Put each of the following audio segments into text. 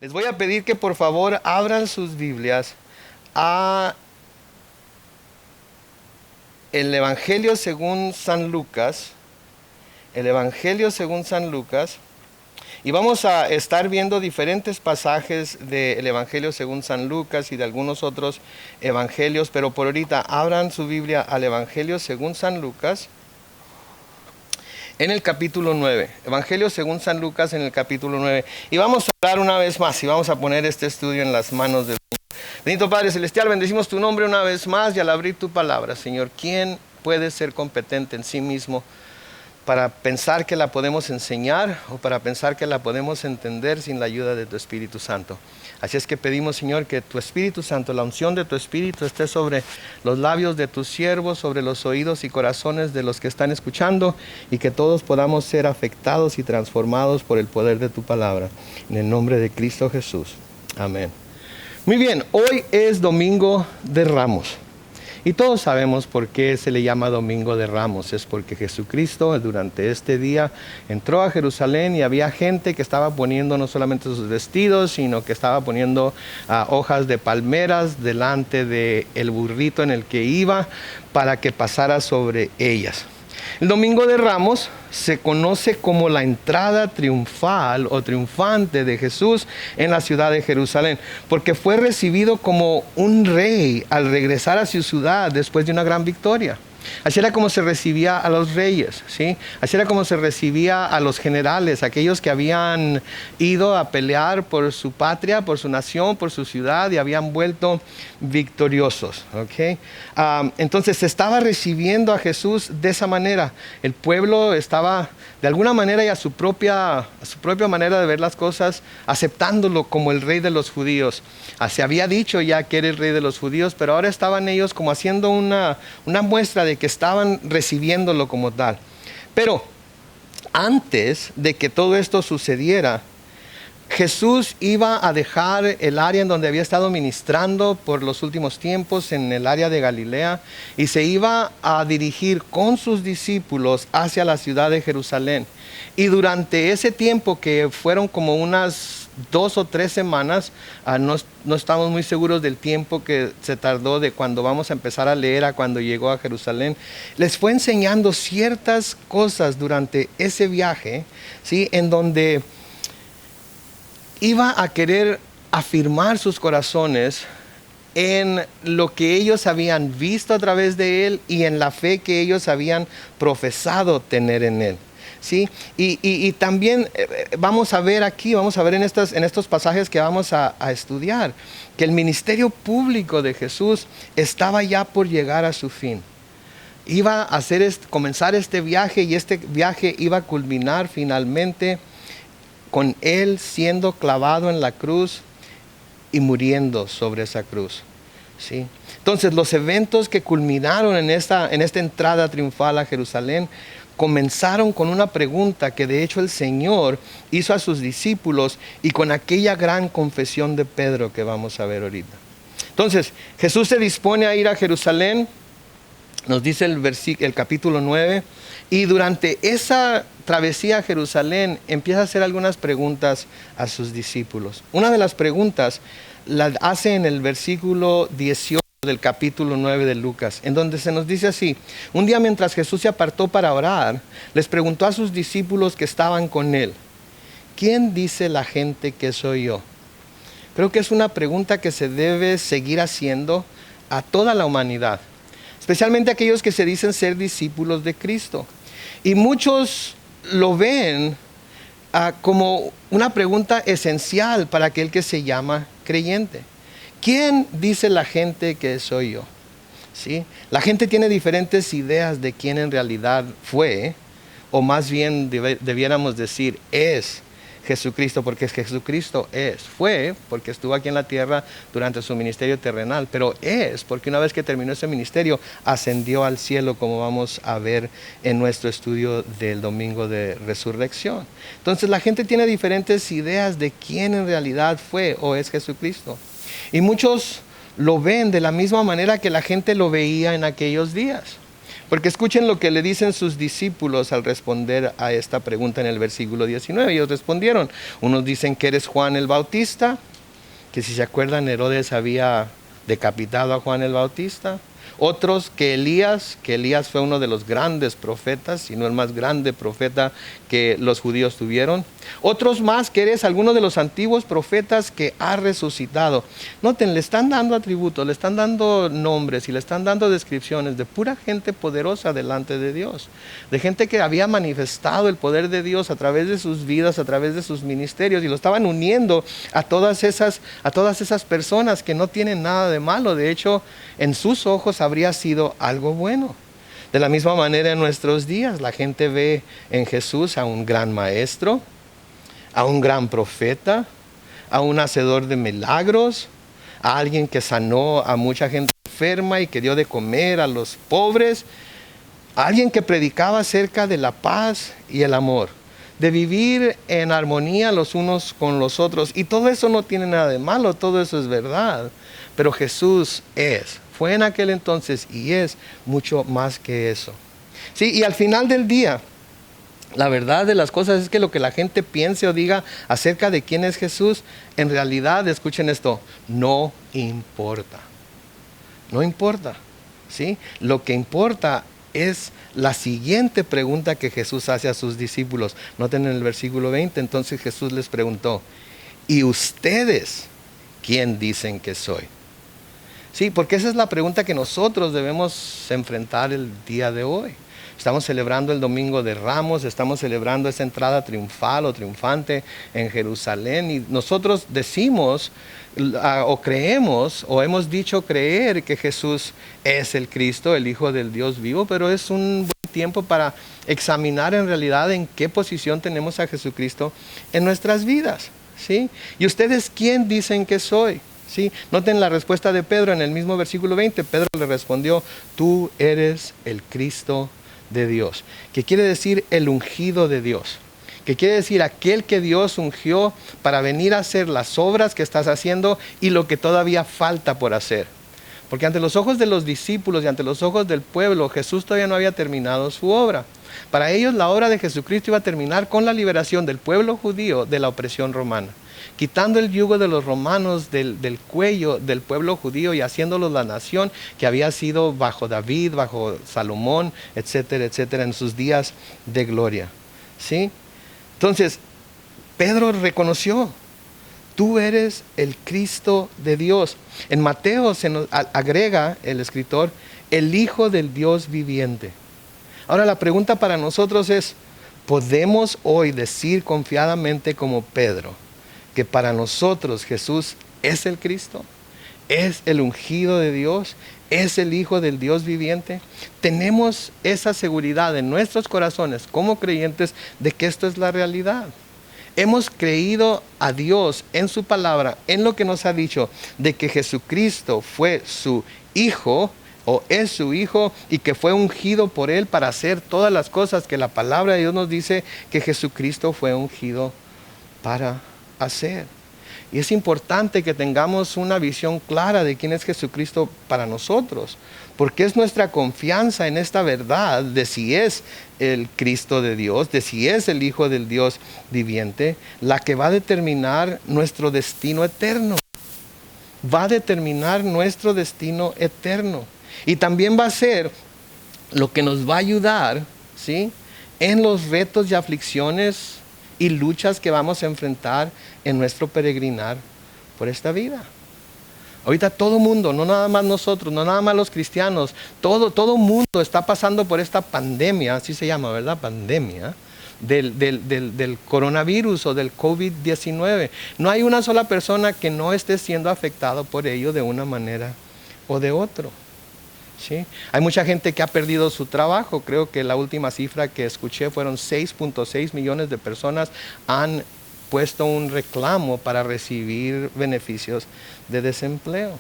Les voy a pedir que por favor abran sus Biblias a el Evangelio según San Lucas. El Evangelio según San Lucas. Y vamos a estar viendo diferentes pasajes del Evangelio según San Lucas y de algunos otros evangelios, pero por ahorita abran su Biblia al Evangelio según San Lucas en el capítulo 9. Evangelio según San Lucas en el capítulo 9. Y vamos a hablar una vez más y vamos a poner este estudio en las manos del Señor. Bendito Padre Celestial, bendecimos tu nombre una vez más y al abrir tu palabra, Señor, ¿quién puede ser competente en sí mismo para pensar que la podemos enseñar o para pensar que la podemos entender sin la ayuda de tu Espíritu Santo? Así es que pedimos, Señor, que tu Espíritu Santo, la unción de tu Espíritu esté sobre los labios de tus siervos, sobre los oídos y corazones de los que están escuchando, y que todos podamos ser afectados y transformados por el poder de tu palabra. En el nombre de Cristo Jesús. Amén. Muy bien, hoy es Domingo de Ramos. Y todos sabemos por qué se le llama Domingo de Ramos. Es porque Jesucristo durante este día entró a Jerusalén y había gente que estaba poniendo no solamente sus vestidos, sino que estaba poniendo hojas de palmeras delante del burrito en el que iba para que pasara sobre ellas. El Domingo de Ramos se conoce como la entrada triunfal o triunfante de Jesús en la ciudad de Jerusalén, porque fue recibido como un rey al regresar a su ciudad después de una gran victoria. Así era como se recibía a los reyes, ¿sí? Así era como se recibía a los generales, aquellos que habían ido a pelear por su patria, por su nación, por su ciudad y habían vuelto victoriosos, ¿ok? Entonces se estaba recibiendo a Jesús de esa manera. El pueblo estaba de alguna manera y a su propia manera de ver las cosas, aceptándolo como el rey de los judíos. Se había dicho ya que era el rey de los judíos, pero ahora estaban ellos como haciendo una muestra de que estaban recibiéndolo como tal. Pero antes de que todo esto sucediera, Jesús iba a dejar el área en donde había estado ministrando por los últimos tiempos, en el área de Galilea, y se iba a dirigir con sus discípulos hacia la ciudad de Jerusalén. Y durante ese tiempo, que fueron como unas 2 o 3 semanas, no estamos muy seguros del tiempo que se tardó de cuando vamos a empezar a leer a cuando llegó a Jerusalén, les fue enseñando ciertas cosas durante ese viaje, ¿sí? En donde iba a querer afirmar sus corazones en lo que ellos habían visto a través de él y en la fe que ellos habían profesado tener en él, ¿sí? Y también vamos a ver aquí, vamos a ver en estos pasajes que vamos a estudiar, que el ministerio público de Jesús estaba ya por llegar a su fin. Iba a comenzar este viaje, y este viaje iba a culminar finalmente con él siendo clavado en la cruz y muriendo sobre esa cruz, ¿sí? Entonces los eventos que culminaron en esta entrada triunfal a Jerusalén comenzaron con una pregunta que de hecho el Señor hizo a sus discípulos, y con aquella gran confesión de Pedro que vamos a ver ahorita. Entonces Jesús se dispone a ir a Jerusalén, nos dice el capítulo 9, y durante esa travesía a Jerusalén empieza a hacer algunas preguntas a sus discípulos. Una de las preguntas la hace en el versículo 18 del capítulo 9 de Lucas, en donde se nos dice así: un día, mientras Jesús se apartó para orar, les preguntó a sus discípulos que estaban con él: ¿quién dice la gente que soy yo? Creo que es una pregunta que se debe seguir haciendo a toda la humanidad, especialmente aquellos que se dicen ser discípulos de Cristo. Y muchos lo ven como una pregunta esencial para aquel que se llama creyente. ¿Quién dice la gente que soy yo? ¿Sí? La gente tiene diferentes ideas de quién en realidad fue, o más bien debiéramos decir es Jesucristo, porque Jesucristo fue porque estuvo aquí en la tierra durante su ministerio terrenal, pero es porque una vez que terminó ese ministerio ascendió al cielo, como vamos a ver en nuestro estudio del domingo de resurrección. Entonces la gente tiene diferentes ideas de quién en realidad fue o es Jesucristo, y muchos lo ven de la misma manera que la gente lo veía en aquellos días. Porque escuchen lo que le dicen sus discípulos al responder a esta pregunta en el versículo 19. Ellos respondieron, unos dicen que eres Juan el Bautista, que si se acuerdan Herodes había decapitado a Juan el Bautista. Otros que Elías fue uno de los grandes profetas, si no el más grande profeta que los judíos tuvieron. Otros más que eres alguno de los antiguos profetas que ha resucitado. Noten, le están dando atributos, le están dando nombres y le están dando descripciones de pura gente poderosa delante de Dios. De gente que había manifestado el poder de Dios a través de sus vidas, a través de sus ministerios, y lo estaban uniendo a todas esas personas que no tienen nada de malo. De hecho, en sus ojos habría sido algo bueno. De la misma manera en nuestros días, la gente ve en Jesús a un gran maestro, a un gran profeta, a un hacedor de milagros, a alguien que sanó a mucha gente enferma y que dio de comer a los pobres, a alguien que predicaba acerca de la paz y el amor, de vivir en armonía los unos con los otros. Y todo eso no tiene nada de malo, todo eso es verdad. Pero Jesús fue en aquel entonces y es mucho más que eso. Sí, y al final del día, la verdad de las cosas es que lo que la gente piense o diga acerca de quién es Jesús, en realidad, escuchen esto, no importa. No importa, ¿sí? Lo que importa es la siguiente pregunta que Jesús hace a sus discípulos. Noten en el versículo 20, entonces Jesús les preguntó, ¿y ustedes quién dicen que soy? Sí, porque esa es la pregunta que nosotros debemos enfrentar el día de hoy. Estamos celebrando el Domingo de Ramos, estamos celebrando esa entrada triunfal o triunfante en Jerusalén, y nosotros decimos o creemos o hemos dicho creer que Jesús es el Cristo, el Hijo del Dios vivo, pero es un buen tiempo para examinar en realidad en qué posición tenemos a Jesucristo en nuestras vidas, ¿sí? ¿Y ustedes quién dicen que soy? ¿Sí? Noten la respuesta de Pedro en el mismo versículo 20. Pedro le respondió, tú eres el Cristo de Dios, que quiere decir el ungido de Dios, que quiere decir aquel que Dios ungió para venir a hacer las obras que estás haciendo y lo que todavía falta por hacer. Porque ante los ojos de los discípulos y ante los ojos del pueblo, Jesús todavía no había terminado su obra. Para ellos la obra de Jesucristo iba a terminar con la liberación del pueblo judío de la opresión romana, quitando el yugo de los romanos del cuello del pueblo judío y haciéndolo la nación que había sido bajo David, bajo Salomón, etcétera, etcétera, en sus días de gloria. ¿Sí? Entonces, Pedro reconoció, tú eres el Cristo de Dios. En Mateo se nos agrega el escritor, el Hijo del Dios viviente. Ahora la pregunta para nosotros es, ¿podemos hoy decir confiadamente como Pedro que para nosotros Jesús es el Cristo, es el ungido de Dios, es el Hijo del Dios viviente? Tenemos esa seguridad en nuestros corazones como creyentes de que esto es la realidad. Hemos creído a Dios en su palabra, en lo que nos ha dicho, de que Jesucristo fue su Hijo o es su Hijo y que fue ungido por Él para hacer todas las cosas que la palabra de Dios nos dice que Jesucristo fue ungido para hacer. Y es importante que tengamos una visión clara de quién es Jesucristo para nosotros, porque es nuestra confianza en esta verdad de si es el Cristo de Dios, de si es el Hijo del Dios viviente, la que va a determinar nuestro destino eterno. Va a determinar nuestro destino eterno. Y también va a ser lo que nos va a ayudar, ¿sí?, en los retos y aflicciones y luchas que vamos a enfrentar en nuestro peregrinar por esta vida. Ahorita todo mundo, no nada más nosotros, no nada más los cristianos, todo mundo está pasando por esta pandemia, así se llama, ¿verdad? Pandemia del coronavirus o del COVID-19. No hay una sola persona que no esté siendo afectado por ello de una manera o de otra. ¿Sí? Hay mucha gente que ha perdido su trabajo. Creo que la última cifra que escuché fueron 6.6 millones de personas han puesto un reclamo para recibir beneficios de desempleo.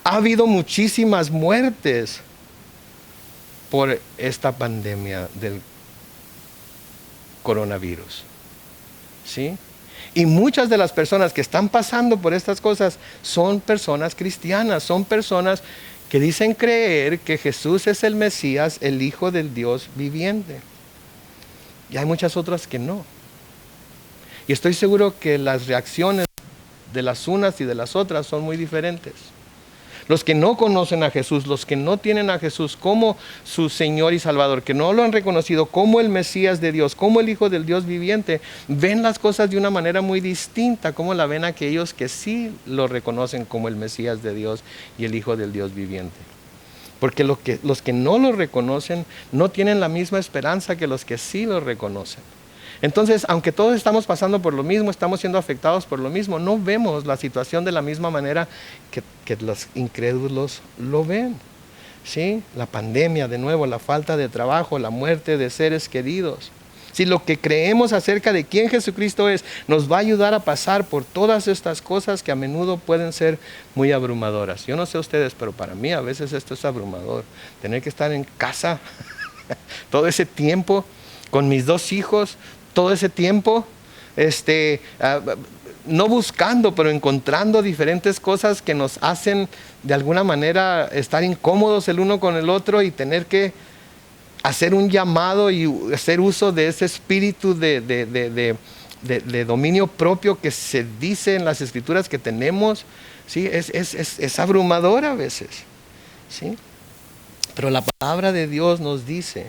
Ha habido muchísimas muertes por esta pandemia del coronavirus. ¿Sí? Y muchas de las personas que están pasando por estas cosas son personas cristianas, son personas que dicen creer que Jesús es el Mesías, el Hijo del Dios viviente. Y hay muchas otras que no. Y estoy seguro que las reacciones de las unas y de las otras son muy diferentes. Los que no conocen a Jesús, los que no tienen a Jesús como su Señor y Salvador, que no lo han reconocido como el Mesías de Dios, como el Hijo del Dios viviente, ven las cosas de una manera muy distinta, como la ven aquellos que sí lo reconocen como el Mesías de Dios y el Hijo del Dios viviente. Porque los que no lo reconocen no tienen la misma esperanza que los que sí lo reconocen. Entonces, aunque todos estamos pasando por lo mismo, estamos siendo afectados por lo mismo, no vemos la situación de la misma manera que los incrédulos lo ven. ¿Sí? La pandemia, de nuevo, la falta de trabajo, la muerte de seres queridos. Si lo que creemos acerca de quién Jesucristo es nos va a ayudar a pasar por todas estas cosas que a menudo pueden ser muy abrumadoras. Yo no sé ustedes, pero para mí a veces esto es abrumador. Tener que estar en casa todo ese tiempo con mis 2 hijos, todo ese tiempo, no buscando, pero encontrando diferentes cosas que nos hacen de alguna manera estar incómodos el uno con el otro y tener que hacer un llamado y hacer uso de ese espíritu de dominio propio que se dice en las Escrituras que tenemos. ¿Sí? Es abrumador a veces. ¿Sí? Pero la palabra de Dios nos dice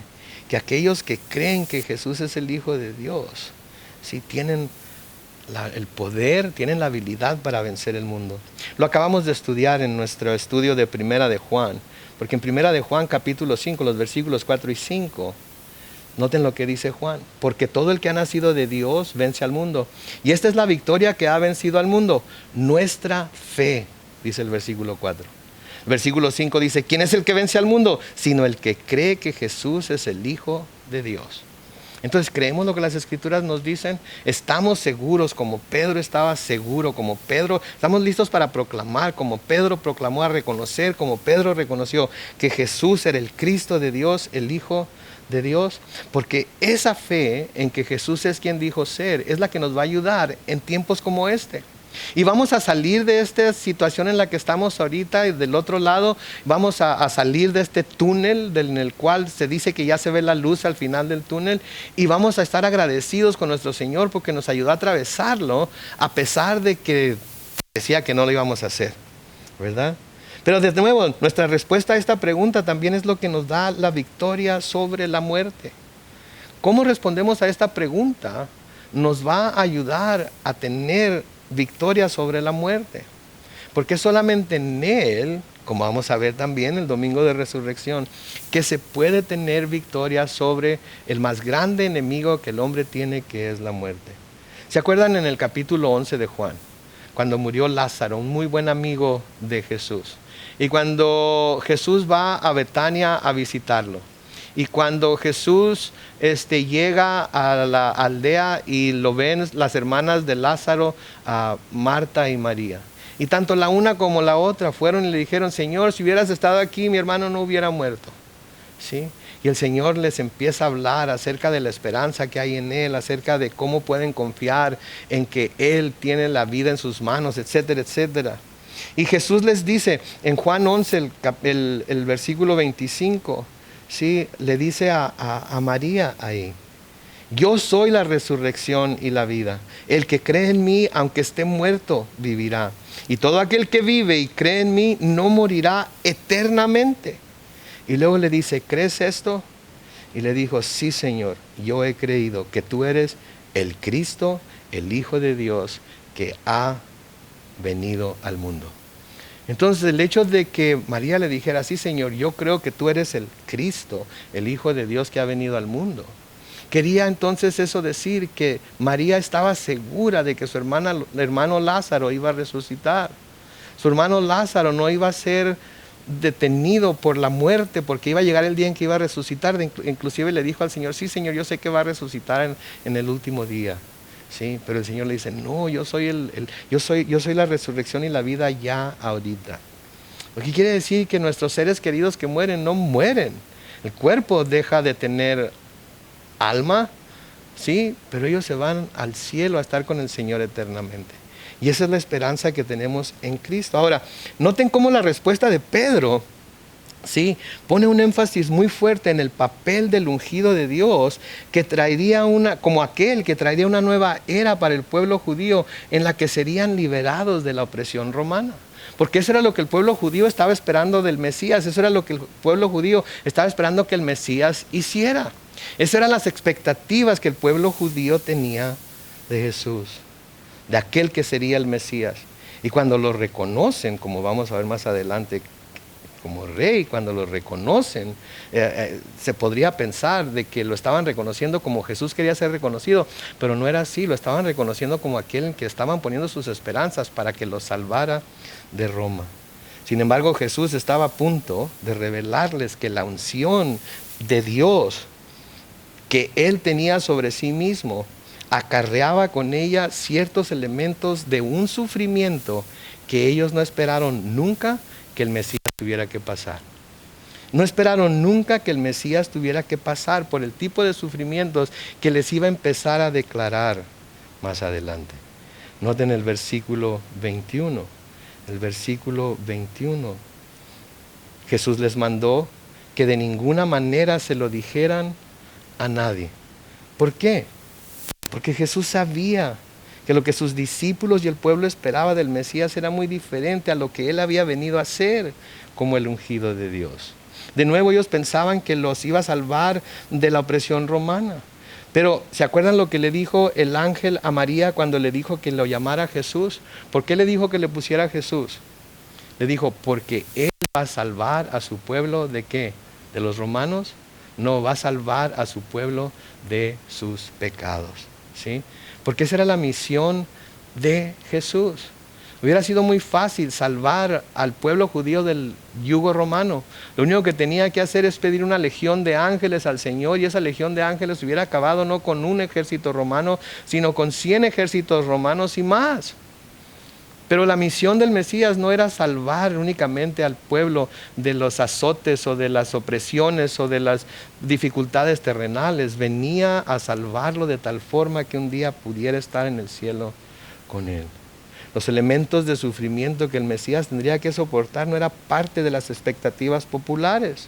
que aquellos que creen que Jesús es el Hijo de Dios, ¿sí? Tienen el poder, tienen la habilidad para vencer el mundo. Lo acabamos de estudiar en nuestro estudio de Primera de Juan, porque en Primera de Juan capítulo 5, los versículos 4 y 5, noten lo que dice Juan: porque todo el que ha nacido de Dios vence al mundo. Y esta es la victoria que ha vencido al mundo, nuestra fe, dice el versículo 4. Versículo 5 dice: ¿quién es el que vence al mundo? Sino el que cree que Jesús es el Hijo de Dios. Entonces, ¿creemos lo que las Escrituras nos dicen? Estamos seguros, como Pedro estaba seguro, como Pedro, estamos listos para proclamar, como Pedro proclamó, a reconocer, como Pedro reconoció que Jesús era el Cristo de Dios, el Hijo de Dios. Porque esa fe en que Jesús es quien dijo ser, es la que nos va a ayudar en tiempos como este. Y vamos a salir de esta situación en la que estamos ahorita, y del otro lado vamos a salir de este túnel en el cual se dice que ya se ve la luz al final del túnel, y vamos a estar agradecidos con nuestro Señor porque nos ayudó a atravesarlo a pesar de que decía que no lo íbamos a hacer, ¿verdad? Pero de nuevo, nuestra respuesta a esta pregunta también es lo que nos da la victoria sobre la muerte. ¿Cómo respondemos a esta pregunta? Nos va a ayudar a tener victoria sobre la muerte, porque solamente en Él, como vamos a ver también el domingo de resurrección, que se puede tener victoria sobre el más grande enemigo que el hombre tiene, que es la muerte. ¿Se acuerdan en el capítulo 11 de Juan, cuando murió Lázaro, un muy buen amigo de Jesús? Y cuando Jesús va a Betania a visitarlo, y cuando Jesús llega a la aldea y lo ven las hermanas de Lázaro, Marta y María. Y tanto la una como la otra fueron y le dijeron: Señor, si hubieras estado aquí, mi hermano no hubiera muerto. ¿Sí? Y el Señor les empieza a hablar acerca de la esperanza que hay en Él, acerca de cómo pueden confiar en que Él tiene la vida en sus manos, etcétera, etcétera. Y Jesús les dice en Juan 11, el versículo 25, ¿sí? Le dice a María ahí: yo soy la resurrección y la vida. El que cree en mí, aunque esté muerto, vivirá. Y todo aquel que vive y cree en mí no morirá eternamente. Y luego le dice: ¿crees esto? Y le dijo: sí, Señor, yo he creído que tú eres el Cristo, el Hijo de Dios, que ha venido al mundo. Entonces, el hecho de que María le dijera: sí, Señor, yo creo que tú eres el Cristo, el Hijo de Dios que ha venido al mundo, quería entonces eso decir que María estaba segura de que su hermano Lázaro iba a resucitar. Su hermano Lázaro no iba a ser detenido por la muerte, porque iba a llegar el día en que iba a resucitar. Inclusive le dijo al Señor: sí, Señor, yo sé que va a resucitar en el último día. Sí, pero el Señor le dice: no, yo soy yo soy la resurrección y la vida ya ahorita. Lo que quiere decir que nuestros seres queridos que mueren no mueren. El cuerpo deja de tener alma, sí, pero ellos se van al cielo a estar con el Señor eternamente. Y esa es la esperanza que tenemos en Cristo. Ahora, noten cómo la respuesta de Pedro Sí, pone un énfasis muy fuerte en el papel del ungido de Dios, que traería como aquel que traería una nueva era para el pueblo judío, en la que serían liberados de la opresión romana. Porque eso era lo que el pueblo judío estaba esperando del Mesías, eso era lo que el pueblo judío estaba esperando que el Mesías hiciera. Esas eran las expectativas que el pueblo judío tenía de Jesús, de aquel que sería el Mesías. Y cuando lo reconocen, como vamos a ver más adelante, como rey, cuando lo reconocen, se podría pensar de que lo estaban reconociendo como Jesús quería ser reconocido, pero no era así, lo estaban reconociendo como aquel en que estaban poniendo sus esperanzas para que los salvara de Roma. Sin embargo, Jesús estaba a punto de revelarles que la unción de Dios que Él tenía sobre sí mismo acarreaba con ella ciertos elementos de un sufrimiento que ellos no esperaron nunca que el Mesías tuviera que pasar. No esperaron nunca que el Mesías tuviera que pasar por el tipo de sufrimientos que les iba a empezar a declarar más adelante. Noten el versículo 21. El versículo 21. Jesús les mandó que de ninguna manera se lo dijeran a nadie. ¿Por qué? Porque Jesús sabía que lo que sus discípulos y el pueblo esperaba del Mesías era muy diferente a lo que Él había venido a hacer como el ungido de Dios. De nuevo ellos pensaban que los iba a salvar de la opresión romana. Pero ¿se acuerdan lo que le dijo el ángel a María cuando le dijo que lo llamara Jesús? ¿Por qué le dijo que le pusiera Jesús? Le dijo, porque Él va a salvar a su pueblo ¿de qué? ¿De los romanos? No, va a salvar a su pueblo de sus pecados. ¿Sí? Porque esa era la misión de Jesús. Hubiera sido muy fácil salvar al pueblo judío del yugo romano. Lo único que tenía que hacer es pedir una legión de ángeles al Señor, y esa legión de ángeles hubiera acabado no con un ejército romano, sino con 100 ejércitos romanos y más. Pero la misión del Mesías no era salvar únicamente al pueblo de los azotes o de las opresiones o de las dificultades terrenales. Venía a salvarlo de tal forma que un día pudiera estar en el cielo con Él. Los elementos de sufrimiento que el Mesías tendría que soportar no era parte de las expectativas populares.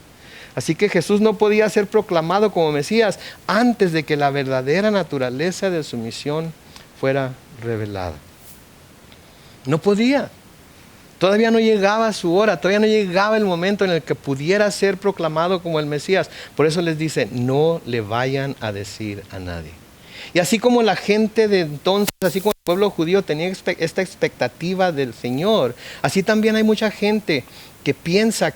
Así que Jesús no podía ser proclamado como Mesías antes de que la verdadera naturaleza de su misión fuera revelada. No podía. Todavía no llegaba su hora, todavía no llegaba el momento en el que pudiera ser proclamado como el Mesías. Por eso les dice, no le vayan a decir a nadie. Y así como la gente de entonces, así como el pueblo judío tenía esta expectativa del Señor, así también hay mucha gente que piensa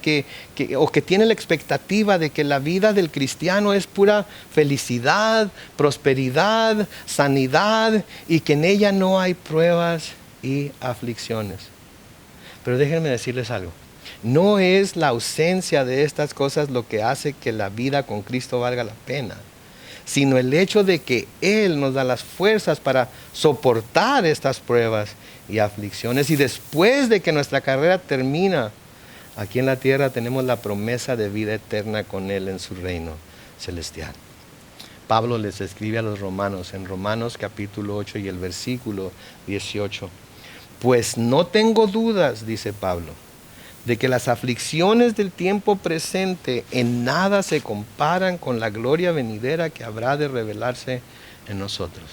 o que tiene la expectativa de que la vida del cristiano es pura felicidad, prosperidad, sanidad, y que en ella no hay pruebas y aflicciones. Pero déjenme decirles algo. No es la ausencia de estas cosas lo que hace que la vida con Cristo valga la pena, sino el hecho de que Él nos da las fuerzas para soportar estas pruebas y aflicciones. Y después de que nuestra carrera termina, aquí en la tierra tenemos la promesa de vida eterna con Él en su reino celestial. Pablo les escribe a los romanos, en Romanos capítulo 8 y el versículo 18. Pues no tengo dudas, dice Pablo, de que las aflicciones del tiempo presente en nada se comparan con la gloria venidera que habrá de revelarse en nosotros.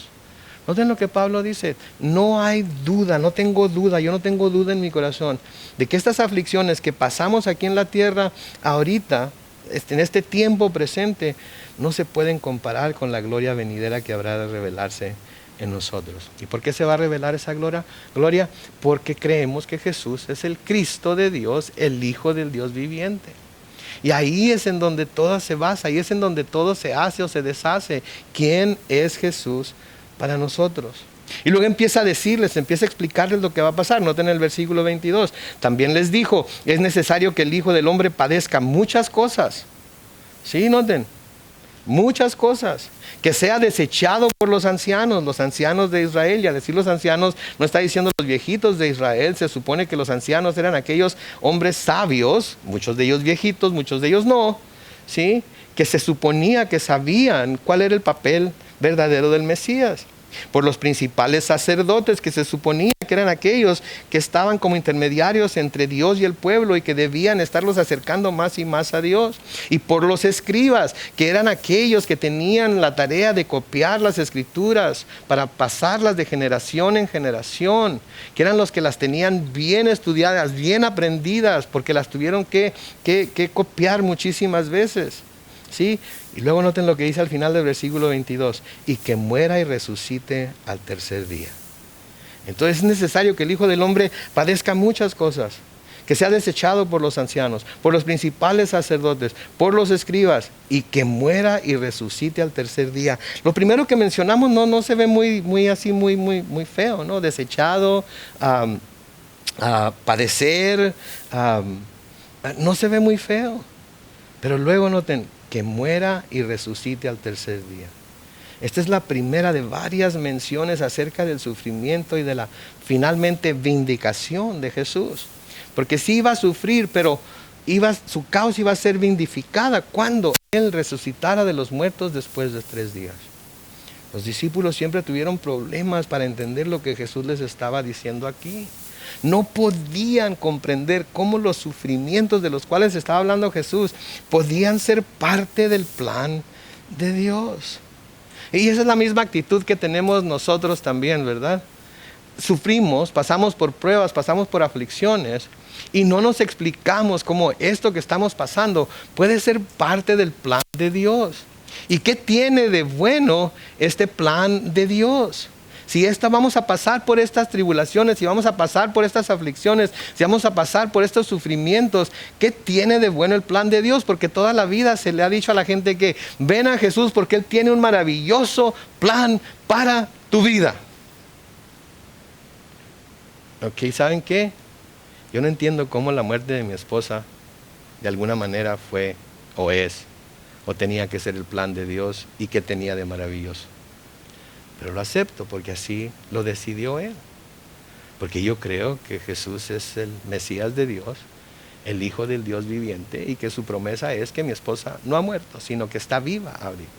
Noten lo que Pablo dice, no hay duda, no tengo duda, yo no tengo duda en mi corazón de que estas aflicciones que pasamos aquí en la tierra ahorita, en este tiempo presente, no se pueden comparar con la gloria venidera que habrá de revelarse en nosotros. ¿Y por qué se va a revelar esa gloria? Porque creemos que Jesús es el Cristo de Dios, el Hijo del Dios viviente. Y ahí es en donde todo se basa, ahí es en donde todo se hace o se deshace. ¿Quién es Jesús para nosotros? Y luego empieza a decirles, empieza a explicarles lo que va a pasar. Noten el versículo 22. También les dijo, es necesario que el Hijo del Hombre padezca muchas cosas. Sí, noten. Muchas cosas, que sea desechado por los ancianos de Israel. Y al decir los ancianos, no está diciendo los viejitos de Israel. Se supone que los ancianos eran aquellos hombres sabios, muchos de ellos viejitos, muchos de ellos no, ¿sí? Que se suponía que sabían cuál era el papel verdadero del Mesías. Por los principales sacerdotes, que se suponía que eran aquellos que estaban como intermediarios entre Dios y el pueblo y que debían estarlos acercando más y más a Dios. Y por los escribas, que eran aquellos que tenían la tarea de copiar las escrituras para pasarlas de generación en generación, que eran los que las tenían bien estudiadas, bien aprendidas, porque las tuvieron que copiar muchísimas veces. ¿Sí? Y luego noten lo que dice al final del versículo 22, y que muera y resucite al tercer día. Entonces es necesario que el Hijo del Hombre padezca muchas cosas, que sea desechado por los ancianos, por los principales sacerdotes, por los escribas, y que muera y resucite al tercer día. Lo primero que mencionamos no se ve muy así, muy feo, ¿no? Desechado, padecer, no se ve muy feo. Pero luego noten, que muera y resucite al tercer día. Esta es la primera de varias menciones acerca del sufrimiento y de la finalmente vindicación de Jesús. Porque sí iba a sufrir, pero su causa iba a ser vindificada cuando Él resucitara de los muertos después de 3 días. Los discípulos siempre tuvieron problemas para entender lo que Jesús les estaba diciendo aquí. No podían comprender cómo los sufrimientos de los cuales estaba hablando Jesús podían ser parte del plan de Dios. Y esa es la misma actitud que tenemos nosotros también, ¿verdad? Sufrimos, pasamos por pruebas, pasamos por aflicciones y no nos explicamos cómo esto que estamos pasando puede ser parte del plan de Dios. ¿Y qué tiene de bueno este plan de Dios? Si vamos a pasar por estas tribulaciones, si vamos a pasar por estas aflicciones, si vamos a pasar por estos sufrimientos, ¿qué tiene de bueno el plan de Dios? Porque toda la vida se le ha dicho a la gente que ven a Jesús porque Él tiene un maravilloso plan para tu vida. Ok, ¿saben qué? Yo no entiendo cómo la muerte de mi esposa de alguna manera fue o es o tenía que ser el plan de Dios y qué tenía de maravilloso. Pero lo acepto porque así lo decidió Él. Porque yo creo que Jesús es el Mesías de Dios, el Hijo del Dios viviente, y que su promesa es que mi esposa no ha muerto, sino que está viva ahorita.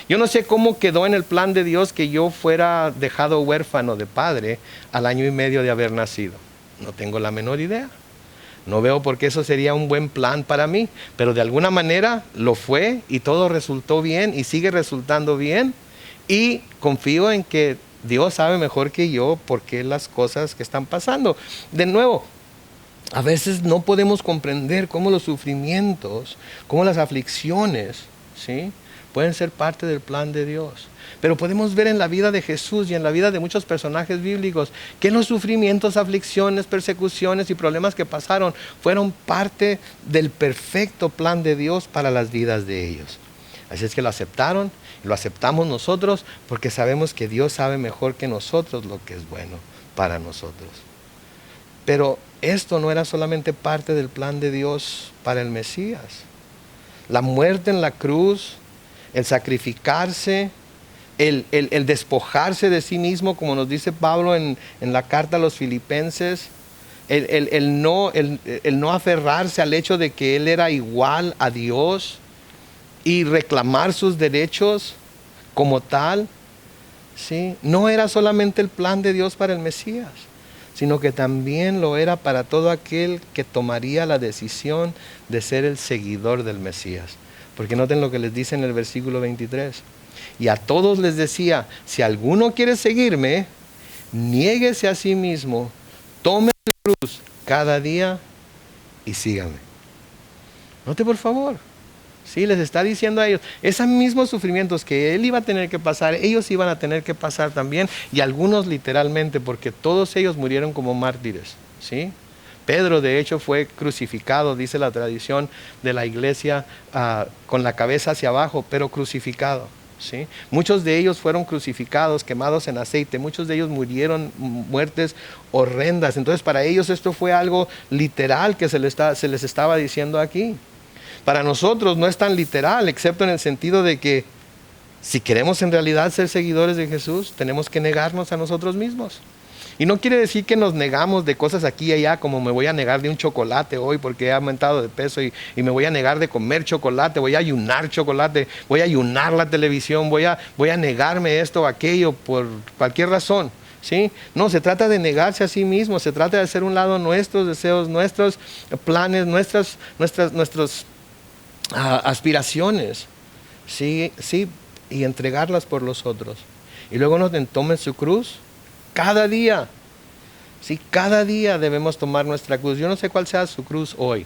Yo no sé cómo quedó en el plan de Dios que yo fuera dejado huérfano de padre al 1 año y medio de haber nacido. No tengo la menor idea. No veo por qué eso sería un buen plan para mí, pero de alguna manera lo fue y todo resultó bien y sigue resultando bien. Y confío en que Dios sabe mejor que yo por qué las cosas que están pasando. De nuevo, a veces no podemos comprender cómo los sufrimientos, cómo las aflicciones, ¿sí?, pueden ser parte del plan de Dios. Pero podemos ver en la vida de Jesús y en la vida de muchos personajes bíblicos que los sufrimientos, aflicciones, persecuciones y problemas que pasaron fueron parte del perfecto plan de Dios para las vidas de ellos. Así es que lo aceptaron, lo aceptamos nosotros porque sabemos que Dios sabe mejor que nosotros lo que es bueno para nosotros. Pero esto no era solamente parte del plan de Dios para el Mesías. La muerte en la cruz, el sacrificarse, el despojarse de sí mismo, como nos dice Pablo en la carta a los Filipenses, el no aferrarse al hecho de que Él era igual a Dios y reclamar sus derechos como tal, ¿sí?, no era solamente el plan de Dios para el Mesías, sino que también lo era para todo aquel que tomaría la decisión de ser el seguidor del Mesías. Porque noten lo que les dice en el versículo 23. Y a todos les decía, si alguno quiere seguirme, niéguese a sí mismo, tome su cruz cada día y sígame. Note por favor. Sí, les está diciendo a ellos, esos mismos sufrimientos que Él iba a tener que pasar, ellos iban a tener que pasar también, y algunos literalmente, porque todos ellos murieron como mártires, ¿sí? Pedro de hecho fue crucificado, dice la tradición de la iglesia, con la cabeza hacia abajo, pero crucificado, ¿sí? Muchos de ellos fueron crucificados, quemados en aceite, muchos de ellos murieron muertes horrendas. Entonces para ellos esto fue algo literal que se les estaba diciendo aquí. Para nosotros no es tan literal, excepto en el sentido de que si queremos en realidad ser seguidores de Jesús, tenemos que negarnos a nosotros mismos. Y no quiere decir que nos negamos de cosas aquí y allá, como me voy a negar de un chocolate hoy porque he aumentado de peso y me voy a negar de comer chocolate, voy a ayunar chocolate, voy a ayunar la televisión, voy a negarme esto o aquello por cualquier razón. ¿Sí? No, se trata de negarse a sí mismo, se trata de hacer un lado nuestros deseos, nuestros planes, nuestras aspiraciones, ¿sí? Sí, y entregarlas por los otros. Y luego nos tomen su cruz cada día. Sí, cada día debemos tomar nuestra cruz. Yo no sé cuál sea su cruz hoy.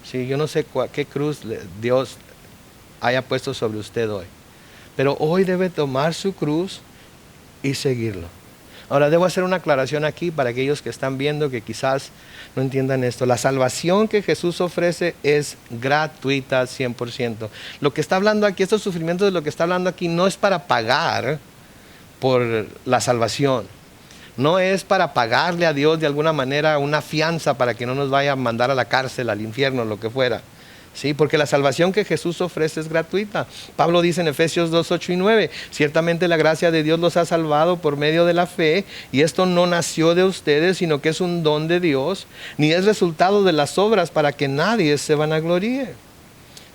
Sí, yo no sé qué cruz Dios haya puesto sobre usted hoy. Pero hoy debe tomar su cruz y seguirlo. Ahora debo hacer una aclaración aquí para aquellos que están viendo que quizás no entiendan esto. La salvación que Jesús ofrece es gratuita 100%. Lo que está hablando aquí, estos sufrimientos de lo que está hablando aquí no es para pagar por la salvación. No es para pagarle a Dios de alguna manera una fianza para que no nos vaya a mandar a la cárcel, al infierno, lo que fuera. Sí, porque la salvación que Jesús ofrece es gratuita. Pablo dice en Efesios 2, 8 y 9, ciertamente la gracia de Dios los ha salvado por medio de la fe, y esto no nació de ustedes, sino que es un don de Dios, ni es resultado de las obras para que nadie se vanagloríe.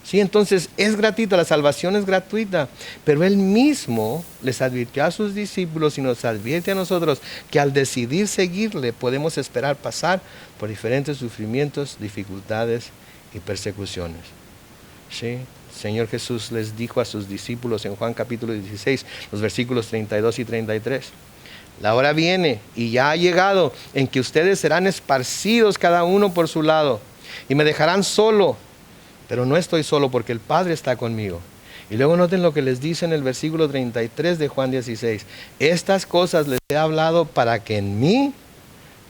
Sí, entonces es gratuita, la salvación es gratuita, pero Él mismo les advirtió a sus discípulos y nos advierte a nosotros que al decidir seguirle podemos esperar pasar por diferentes sufrimientos, dificultades y persecuciones. ¿Sí? Señor Jesús les dijo a sus discípulos en Juan capítulo 16, los versículos 32 y 33. La hora viene y ya ha llegado en que ustedes serán esparcidos cada uno por su lado y me dejarán solo, pero no estoy solo porque el Padre está conmigo. Y luego noten lo que les dice en el versículo 33 de Juan 16. Estas cosas les he hablado para que en mí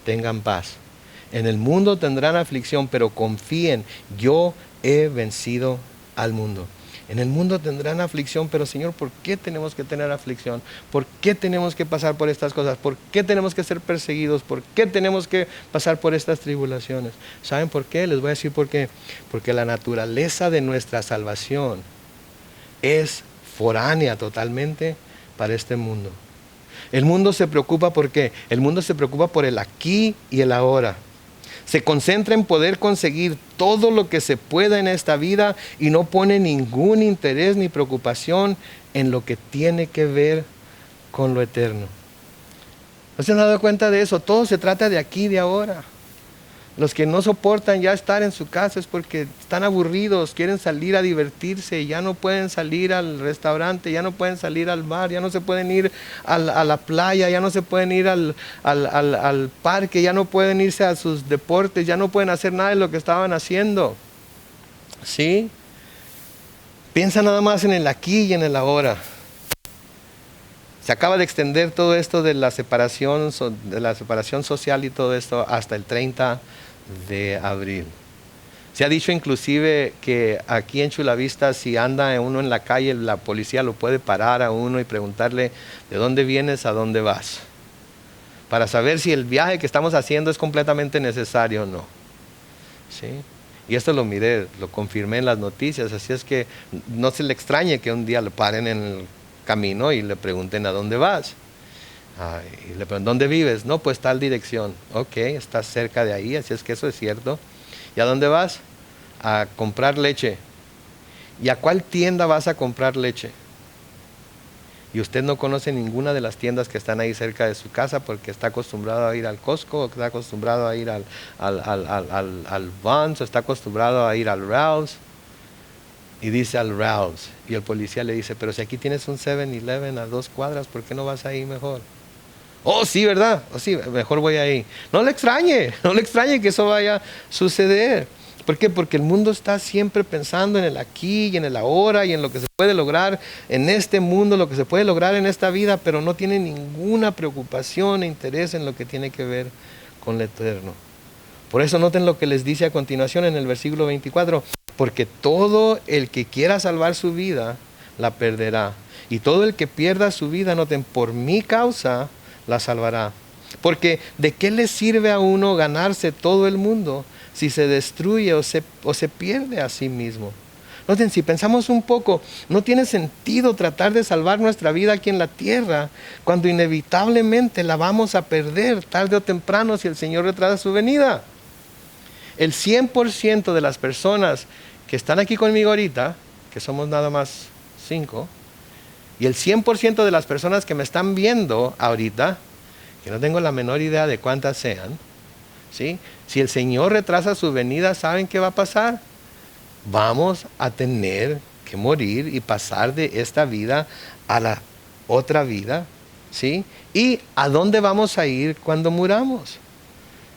tengan paz. En el mundo tendrán aflicción, pero confíen, yo he vencido al mundo. En el mundo tendrán aflicción, pero Señor, ¿por qué tenemos que tener aflicción? ¿Por qué tenemos que pasar por estas cosas? ¿Por qué tenemos que ser perseguidos? ¿Por qué tenemos que pasar por estas tribulaciones? ¿Saben por qué? Les voy a decir por qué. Porque la naturaleza de nuestra salvación es foránea totalmente para este mundo. El mundo se preocupa ¿por qué? El mundo se preocupa por el aquí y el ahora. Se concentra en poder conseguir todo lo que se pueda en esta vida y no pone ningún interés ni preocupación en lo que tiene que ver con lo eterno. ¿No se han dado cuenta de eso? Todo se trata de aquí y de ahora. Los que no soportan ya estar en su casa es porque están aburridos, quieren salir a divertirse, ya no pueden salir al restaurante, ya no pueden salir al bar, ya no se pueden ir a la playa, ya no se pueden ir al parque, ya no pueden irse a sus deportes, ya no pueden hacer nada de lo que estaban haciendo. ¿Sí? Piensa nada más en el aquí y en el ahora. Se acaba de extender todo esto de la separación social y todo esto hasta el 30 de abril. Se ha dicho inclusive que aquí en Chula Vista, si anda uno en la calle, la policía lo puede parar a uno y preguntarle ¿de dónde vienes, a dónde vas? Para saber si el viaje que estamos haciendo es completamente necesario o no. ¿Sí? Y esto lo miré, lo confirmé en las noticias, así es que no se le extrañe que un día lo paren en el camino y le pregunten ¿a dónde vas? Y le preguntan ¿dónde vives? No, pues tal dirección. Ok, estás cerca de ahí, así es que eso es cierto. ¿Y a dónde vas? A comprar leche. ¿Y a cuál tienda vas a comprar leche? Y usted no conoce ninguna de las tiendas que están ahí cerca de su casa porque está acostumbrado a ir al Costco, o está acostumbrado a ir al Vons, o está acostumbrado a ir al Ralph's. Y dice al Ralph's, y el policía le dice, pero si aquí tienes un 7-Eleven a 2 cuadras, ¿por qué no vas ahí mejor? Oh, sí, ¿verdad? Oh, sí, mejor voy ahí. No le extrañe que eso vaya a suceder. ¿Por qué? Porque el mundo está siempre pensando en el aquí y en el ahora y en lo que se puede lograr en este mundo, lo que se puede lograr en esta vida, pero no tiene ninguna preocupación e interés en lo que tiene que ver con lo eterno. Por eso noten lo que les dice a continuación en el versículo 24. Porque todo el que quiera salvar su vida, la perderá. Y todo el que pierda su vida, noten, por mi causa, la salvará. Porque ¿de qué le sirve a uno ganarse todo el mundo si se destruye o se pierde a sí mismo? Noten, si pensamos un poco, no tiene sentido tratar de salvar nuestra vida aquí en la tierra cuando inevitablemente la vamos a perder tarde o temprano si el Señor retrasa su venida. El 100% de las personas que están aquí conmigo ahorita, que somos nada más 5, y el 100% de las personas que me están viendo ahorita, que no tengo la menor idea de cuántas sean, ¿sí? Si el Señor retrasa su venida, ¿saben qué va a pasar? Vamos a tener que morir y pasar de esta vida a la otra vida, ¿sí? ¿Y a dónde vamos a ir cuando muramos?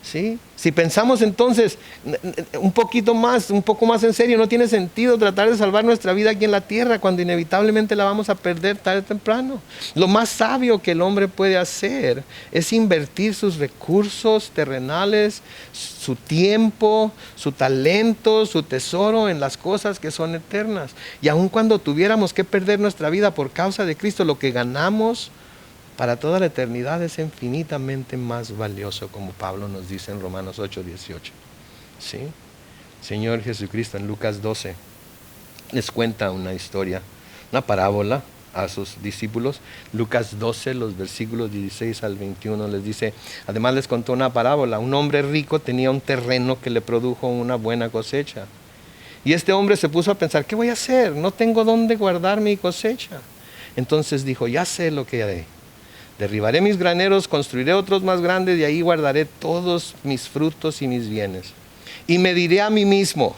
¿Sí? Si pensamos entonces un poco más en serio, no tiene sentido tratar de salvar nuestra vida aquí en la tierra cuando inevitablemente la vamos a perder tarde o temprano. Lo más sabio que el hombre puede hacer es invertir sus recursos terrenales, su tiempo, su talento, su tesoro en las cosas que son eternas. Y aun cuando tuviéramos que perder nuestra vida por causa de Cristo, lo que ganamos para toda la eternidad es infinitamente más valioso, como Pablo nos dice en Romanos 8:18. ¿Sí? Señor Jesucristo en Lucas 12 les cuenta una historia, una parábola a sus discípulos. Lucas 12, los versículos 16 al 21 les dice, además les contó una parábola. Un hombre rico tenía un terreno que le produjo una buena cosecha. Y este hombre se puso a pensar, ¿qué voy a hacer? No tengo dónde guardar mi cosecha. Entonces dijo, ya sé lo que haré. Derribaré mis graneros, construiré otros más grandes y ahí guardaré todos mis frutos y mis bienes. Y me diré a mí mismo,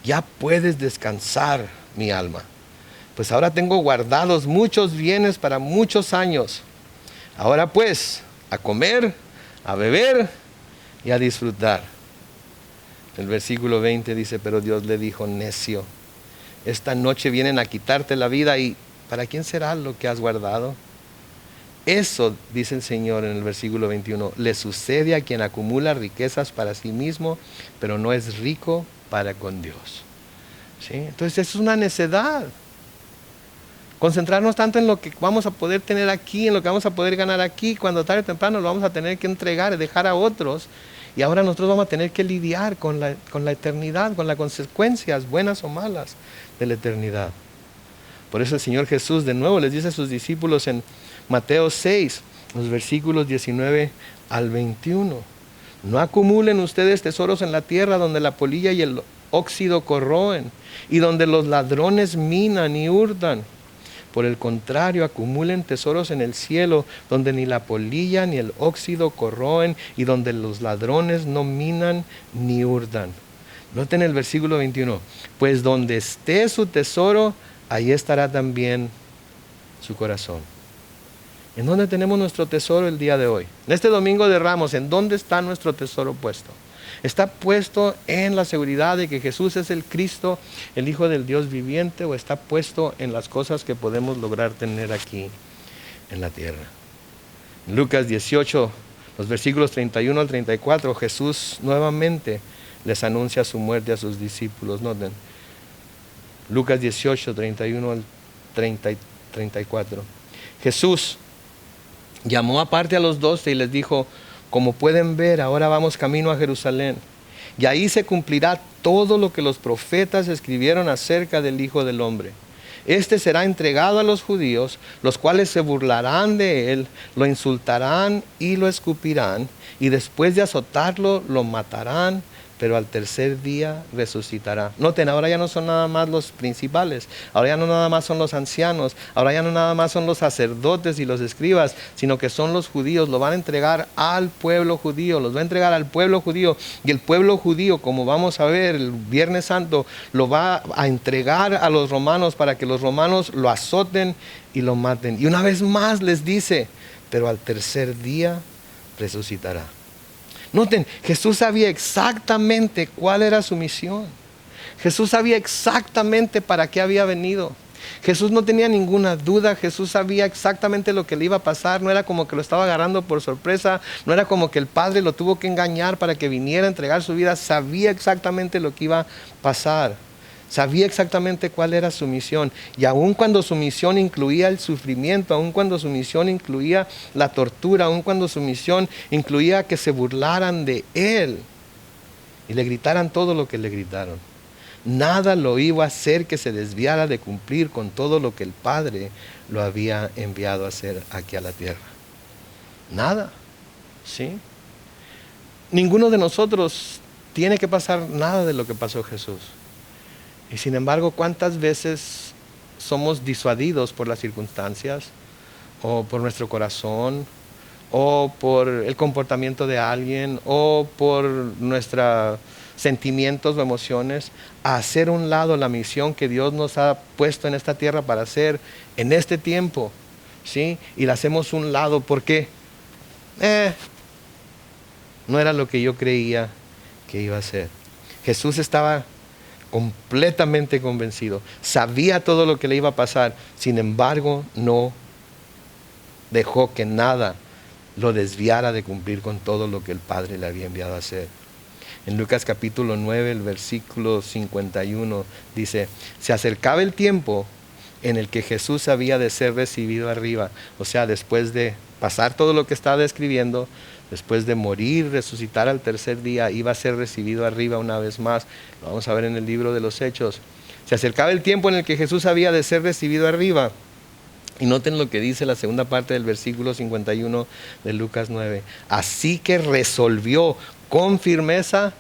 ya puedes descansar, mi alma, pues ahora tengo guardados muchos bienes para muchos años. Ahora pues, a comer, a beber y a disfrutar. El versículo 20 dice, pero Dios le dijo, necio, esta noche vienen a quitarte la vida y ¿para quién será lo que has guardado? Eso, dice el Señor en el versículo 21, le sucede a quien acumula riquezas para sí mismo, pero no es rico para con Dios. ¿Sí? Entonces eso es una necedad. Concentrarnos tanto en lo que vamos a poder tener aquí, en lo que vamos a poder ganar aquí, cuando tarde o temprano lo vamos a tener que entregar, dejar a otros. Y ahora nosotros vamos a tener que lidiar con la eternidad, con las consecuencias, buenas o malas, de la eternidad. Por eso el Señor Jesús de nuevo les dice a sus discípulos en Mateo 6, los versículos 19 al 21. No acumulen ustedes tesoros en la tierra donde la polilla y el óxido corroen y donde los ladrones minan y hurtan. Por el contrario, acumulen tesoros en el cielo donde ni la polilla ni el óxido corroen y donde los ladrones no minan ni hurtan. Noten el versículo 21. Pues donde esté su tesoro, ahí estará también su corazón. ¿En dónde tenemos nuestro tesoro el día de hoy? En este domingo de Ramos, ¿en dónde está nuestro tesoro puesto? ¿Está puesto en la seguridad de que Jesús es el Cristo, el Hijo del Dios viviente, o está puesto en las cosas que podemos lograr tener aquí en la tierra? En Lucas 18, los versículos 31 al 34, Jesús nuevamente les anuncia su muerte a sus discípulos. Noten, Lucas 18, 31 al 34. Jesús llamó aparte a los 12 y les dijo, como pueden ver, ahora vamos camino a Jerusalén, y ahí se cumplirá todo lo que los profetas escribieron acerca del Hijo del Hombre. Este será entregado a los judíos, los cuales se burlarán de él, lo insultarán y lo escupirán, y después de azotarlo, lo matarán, pero al tercer día resucitará. Noten, ahora ya no son nada más los principales, ahora ya no nada más son los ancianos, ahora ya no nada más son los sacerdotes y los escribas, sino que son los judíos. Lo van a entregar al pueblo judío, los va a entregar al pueblo judío, y el pueblo judío, como vamos a ver el Viernes Santo, lo va a entregar a los romanos para que los romanos lo azoten y lo maten. Y una vez más les dice, pero al tercer día resucitará. Noten, Jesús sabía exactamente cuál era su misión. Jesús sabía exactamente para qué había venido. Jesús no tenía ninguna duda. Jesús sabía exactamente lo que le iba a pasar. No era como que lo estaba agarrando por sorpresa. No era como que el Padre lo tuvo que engañar para que viniera a entregar su vida. Sabía exactamente lo que iba a pasar. Sabía exactamente cuál era su misión. Y aun cuando su misión incluía el sufrimiento, aun cuando su misión incluía la tortura, aun cuando su misión incluía que se burlaran de él y le gritaran todo lo que le gritaron, nada lo iba a hacer que se desviara de cumplir con todo lo que el Padre lo había enviado a hacer aquí a la tierra. Nada. ¿Sí? Ninguno de nosotros tiene que pasar nada de lo que pasó Jesús. Y sin embargo, ¿cuántas veces somos disuadidos por las circunstancias o por nuestro corazón o por el comportamiento de alguien, o por nuestros sentimientos o emociones, a hacer un lado la misión que Dios nos ha puesto en esta tierra para hacer en este tiempo, ¿sí? Y la hacemos un lado porque no era lo que yo creía que iba a ser. Jesús estaba completamente convencido, sabía todo lo que le iba a pasar, sin embargo no dejó que nada lo desviara de cumplir con todo lo que el Padre le había enviado a hacer. En Lucas capítulo 9, el versículo 51 dice: se acercaba el tiempo en el que Jesús había de ser recibido arriba. O sea, después de pasar todo lo que estaba describiendo, después de morir, resucitar al tercer día, iba a ser recibido arriba una vez más. Lo vamos a ver en el libro de los Hechos. Se acercaba el tiempo en el que Jesús había de ser recibido arriba. Y noten lo que dice la segunda parte del versículo 51 de Lucas 9. Así que resolvió con firmeza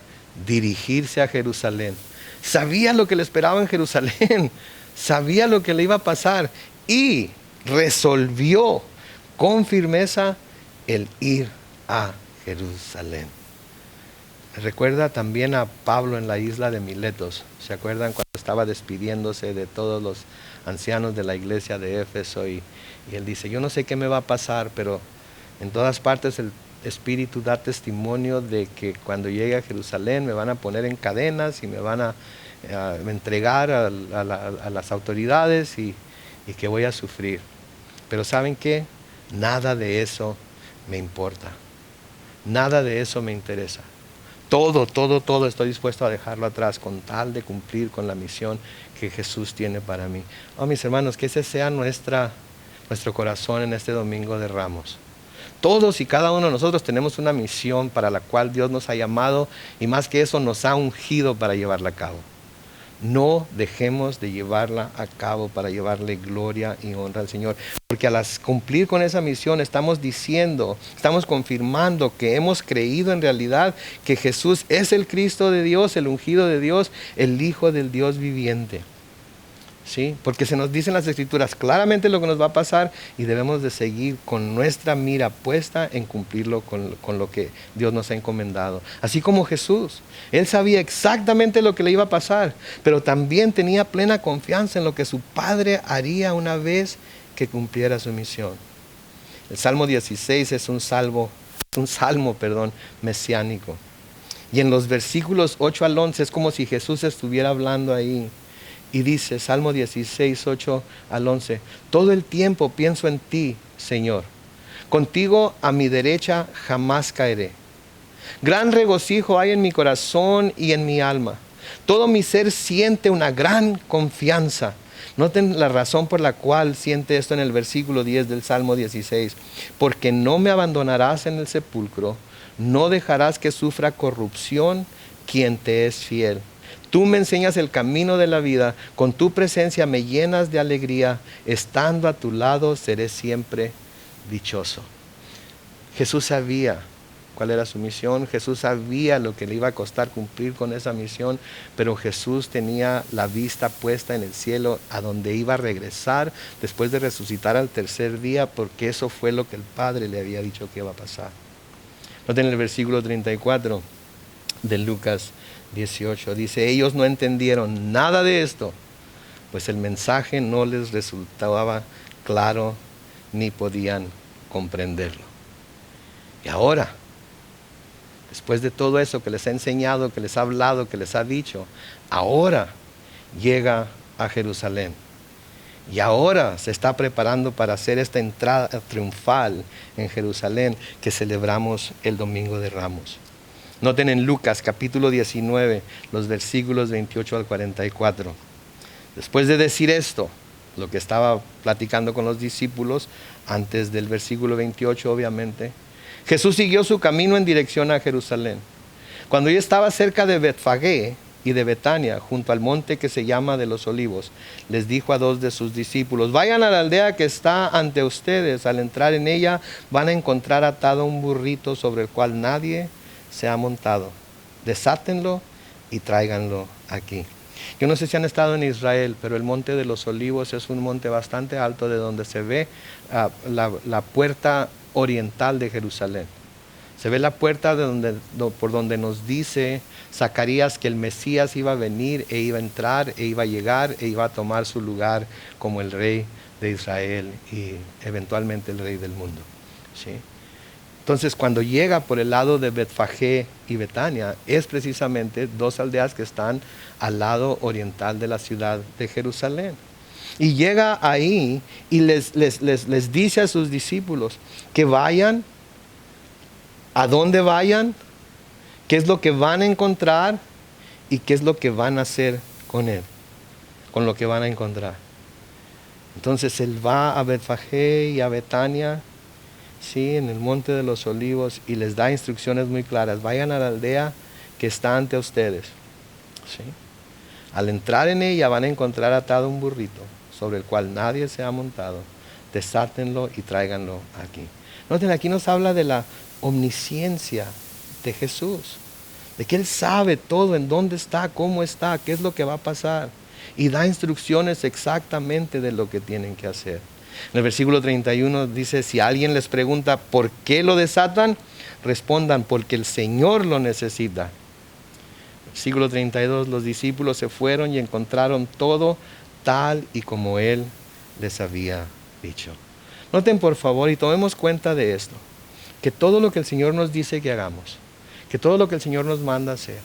dirigirse a Jerusalén. Sabía lo que le esperaba en Jerusalén, sabía lo que le iba a pasar y resolvió con firmeza el ir a Jerusalén. Recuerda también a Pablo en la isla de Miletos. ¿Se acuerdan cuando estaba despidiéndose de todos los ancianos de la iglesia de Éfeso? Y él dice: yo no sé qué me va a pasar, pero en todas partes el Espíritu da testimonio de que cuando llegue a Jerusalén me van a poner en cadenas y me van a entregar a las autoridades y que voy a sufrir. Pero ¿saben qué? Nada de eso me importa. Nada de eso me interesa. Todo estoy dispuesto a dejarlo atrás con tal de cumplir con la misión que Jesús tiene para mí. Oh, mis hermanos, que ese sea nuestro corazón en este domingo de Ramos. Todos y cada uno de nosotros tenemos una misión para la cual Dios nos ha llamado y más que eso nos ha ungido para llevarla a cabo. No dejemos de llevarla a cabo para llevarle gloria y honra al Señor. Porque al cumplir con esa misión estamos diciendo, estamos confirmando que hemos creído en realidad que Jesús es el Cristo de Dios, el ungido de Dios, el Hijo del Dios viviente. ¿Sí? Porque se nos dice en las Escrituras claramente lo que nos va a pasar y debemos de seguir con nuestra mira puesta en cumplirlo con lo que Dios nos ha encomendado. Así como Jesús, Él sabía exactamente lo que le iba a pasar, pero también tenía plena confianza en lo que su Padre haría una vez que cumpliera su misión. El Salmo 16 es un salmo mesiánico. Y en los versículos 8 al 11 es como si Jesús estuviera hablando ahí. Y dice, Salmo 16, 8 al 11, todo el tiempo pienso en ti, Señor. Contigo a mi derecha jamás caeré. Gran regocijo hay en mi corazón y en mi alma. Todo mi ser siente una gran confianza. Noten la razón por la cual siente esto en el versículo 10 del Salmo 16. Porque no me abandonarás en el sepulcro, no dejarás que sufra corrupción quien te es fiel. Tú me enseñas el camino de la vida, con tu presencia me llenas de alegría, estando a tu lado seré siempre dichoso. Jesús sabía cuál era su misión, Jesús sabía lo que le iba a costar cumplir con esa misión, pero Jesús tenía la vista puesta en el cielo, a donde iba a regresar después de resucitar al tercer día, porque eso fue lo que el Padre le había dicho que iba a pasar. Noten el versículo 34 de Lucas 18, dice, ellos no entendieron nada de esto, pues el mensaje no les resultaba claro ni podían comprenderlo. Y ahora, después de todo eso que les ha enseñado, que les ha hablado, que les ha dicho, ahora llega a Jerusalén. Y ahora se está preparando para hacer esta entrada triunfal en Jerusalén que celebramos el Domingo de Ramos. Noten en Lucas capítulo 19, los versículos 28 al 44. Después de decir esto, lo que estaba platicando con los discípulos, antes del versículo 28 obviamente, Jesús siguió su camino en dirección a Jerusalén. Cuando ya estaba cerca de Betfagé y de Betania, junto al monte que se llama de los Olivos, les dijo a dos de sus discípulos, vayan a la aldea que está ante ustedes. Al entrar en ella van a encontrar atado un burrito sobre el cual nadie se ha montado. Desátenlo y tráiganlo aquí. Yo no sé si han estado en Israel, pero el monte de los Olivos es un monte bastante alto de donde se ve la puerta oriental de Jerusalén. Se ve la puerta por donde nos dice Zacarías que el Mesías iba a venir e iba a entrar e iba a llegar e iba a tomar su lugar como el rey de Israel y eventualmente el rey del mundo. ¿Sí? Entonces, cuando llega por el lado de Betfagé y Betania, es precisamente dos aldeas que están al lado oriental de la ciudad de Jerusalén. Y llega ahí y les dice a sus discípulos que vayan, a dónde vayan, qué es lo que van a encontrar y qué es lo que van a hacer con él, con lo que van a encontrar. Entonces él va a Betfagé y a Betania, sí, en el monte de los olivos, y les da instrucciones muy claras. Vayan a la aldea que está ante ustedes. ¿Sí? Al entrar en ella van a encontrar atado un burrito sobre el cual nadie se ha montado. Desátenlo y tráiganlo aquí. Noten, aquí nos habla de la omnisciencia de Jesús, de que Él sabe todo, en dónde está, cómo está, qué es lo que va a pasar, y da instrucciones exactamente de lo que tienen que hacer. En el versículo 31 dice, si alguien les pregunta por qué lo desatan, respondan, porque el Señor lo necesita. Versículo 32, los discípulos se fueron y encontraron todo tal y como Él les había dicho. Noten por favor y tomemos cuenta de esto, que todo lo que el Señor nos dice que hagamos, que todo lo que el Señor nos manda hacer,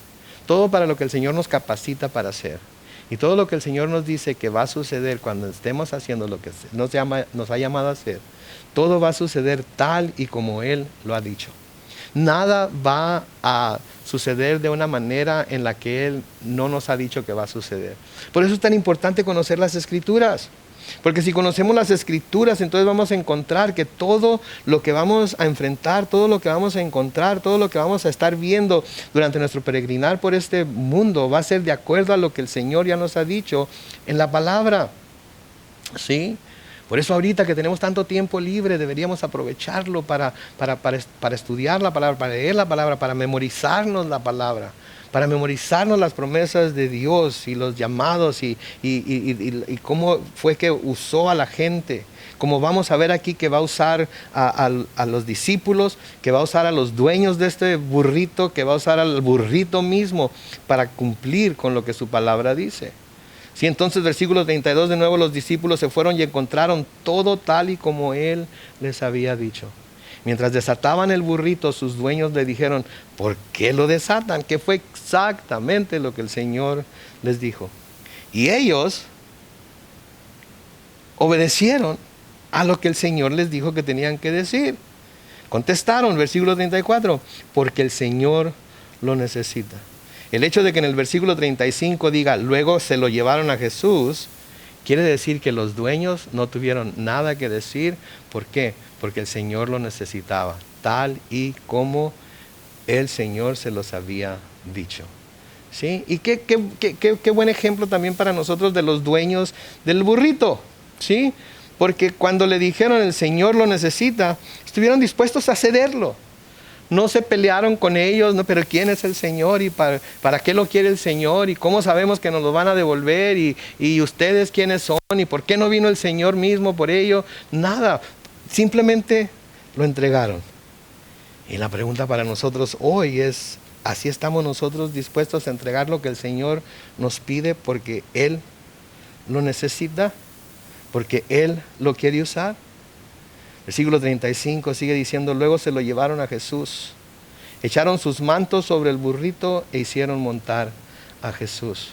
todo para lo que el Señor nos capacita para hacer, y todo lo que el Señor nos dice que va a suceder cuando estemos haciendo lo que nos ha llamado a hacer, todo va a suceder tal y como Él lo ha dicho. Nada va a suceder de una manera en la que Él no nos ha dicho que va a suceder. Por eso es tan importante conocer las Escrituras. Porque si conocemos las Escrituras, entonces vamos a encontrar que todo lo que vamos a enfrentar, todo lo que vamos a encontrar, todo lo que vamos a estar viendo durante nuestro peregrinar por este mundo va a ser de acuerdo a lo que el Señor ya nos ha dicho en la palabra. ¿Sí? Por eso ahorita que tenemos tanto tiempo libre deberíamos aprovecharlo para estudiar la palabra, para leer la palabra, para memorizarnos la palabra, para memorizarnos las promesas de Dios y los llamados y cómo fue que usó a la gente. Como vamos a ver aquí que va a usar a los discípulos, que va a usar a los dueños de este burrito, que va a usar al burrito mismo para cumplir con lo que su palabra dice. Sí, entonces versículo 32 de nuevo los discípulos se fueron y encontraron todo tal y como Él les había dicho. Mientras desataban el burrito, sus dueños le dijeron, ¿por qué lo desatan? Que fue exactamente lo que el Señor les dijo. Y ellos obedecieron a lo que el Señor les dijo que tenían que decir. Contestaron, versículo 34, porque el Señor lo necesita. El hecho de que en el versículo 35 diga, luego se lo llevaron a Jesús, quiere decir que los dueños no tuvieron nada que decir. ¿Por qué? Porque el Señor lo necesitaba, tal y como el Señor se los había dicho. ¿Sí? Y qué buen ejemplo también para nosotros de los dueños del burrito. ¿Sí? Porque cuando le dijeron el Señor lo necesita, estuvieron dispuestos a cederlo. No se pelearon con ellos, no, pero ¿quién es el Señor? ¿Y para qué lo quiere el Señor? ¿Y cómo sabemos que nos lo van a devolver? ¿Y ustedes quiénes son? ¿Y por qué no vino el Señor mismo por ello? Nada, simplemente lo entregaron. Y la pregunta para nosotros hoy es, ¿así estamos nosotros dispuestos a entregar lo que el Señor nos pide porque Él lo necesita? ¿Porque Él lo quiere usar? Versículo 35 sigue diciendo, luego se lo llevaron a Jesús, echaron sus mantos sobre el burrito e hicieron montar a Jesús.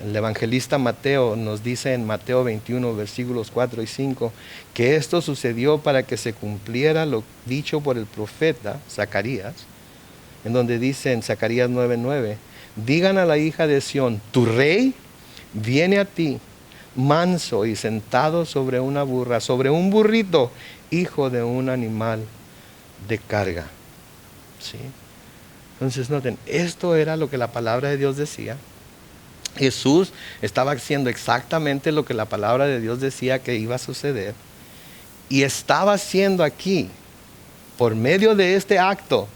El evangelista Mateo nos dice en Mateo 21, versículos 4 y 5, que esto sucedió para que se cumpliera lo dicho por el profeta Zacarías, en donde dice en Zacarías 9:9, digan a la hija de Sión, tu rey viene a ti, manso y sentado sobre una burra, sobre un burrito, hijo de un animal de carga. ¿Sí? Entonces noten, esto era lo que la palabra de Dios decía. Jesús estaba haciendo exactamente lo que la palabra de Dios decía que iba a suceder. Y estaba haciendo aquí, por medio de este acto,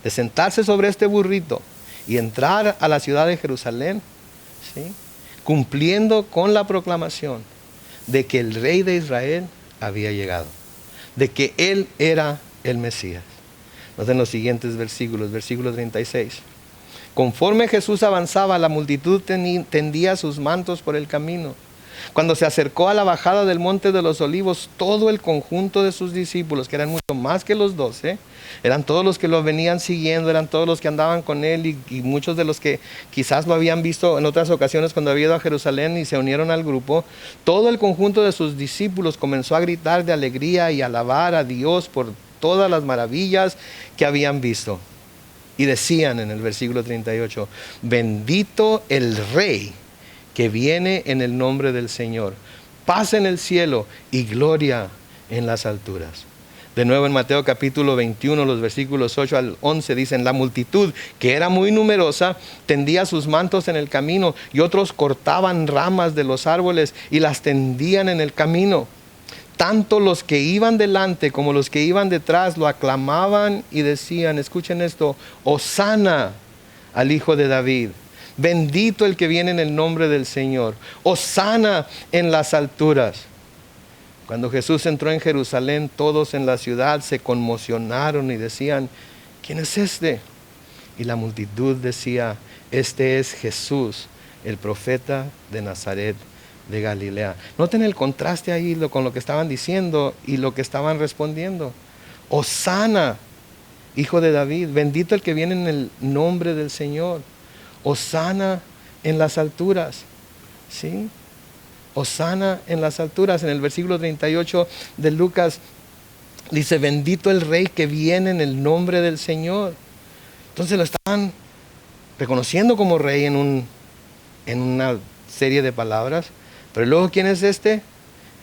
de sentarse sobre este burrito y entrar a la ciudad de Jerusalén, ¿sí?, cumpliendo con la proclamación de que el rey de Israel había llegado. de que Él era el Mesías. Noten los siguientes versículos, versículo 36. Conforme Jesús avanzaba, la multitud tendía sus mantos por el camino. Cuando se acercó a la bajada del Monte de los Olivos, todo el conjunto de sus discípulos, que eran mucho más que los 12, eran todos los que lo venían siguiendo, eran todos los que andaban con él y muchos de los que quizás lo habían visto en otras ocasiones cuando había ido a Jerusalén y se unieron al grupo. Todo el conjunto de sus discípulos comenzó a gritar de alegría y alabar a Dios por todas las maravillas que habían visto. Y decían en el versículo 38, bendito el Rey que viene en el nombre del Señor, paz en el cielo y gloria en las alturas. De nuevo en Mateo capítulo 21, los versículos 8 al 11 dicen, la multitud, que era muy numerosa, tendía sus mantos en el camino y otros cortaban ramas de los árboles y las tendían en el camino. Tanto los que iban delante como los que iban detrás lo aclamaban y decían, escuchen esto, Hosana al Hijo de David. Bendito el que viene en el nombre del Señor. Hosana en las alturas. Cuando Jesús entró en Jerusalén, todos en la ciudad se conmocionaron y decían, ¿quién es este? Y la multitud decía, este es Jesús, el profeta de Nazaret de Galilea. Noten el contraste ahí con lo que estaban diciendo y lo que estaban respondiendo. Hosana, Hijo de David, bendito el que viene en el nombre del Señor. Hosana en las alturas, ¿sí? Hosana en las alturas. En el versículo 38 de Lucas dice, bendito el Rey que viene en el nombre del Señor. Entonces lo estaban reconociendo como Rey en una serie de palabras. Pero luego, ¿quién es este?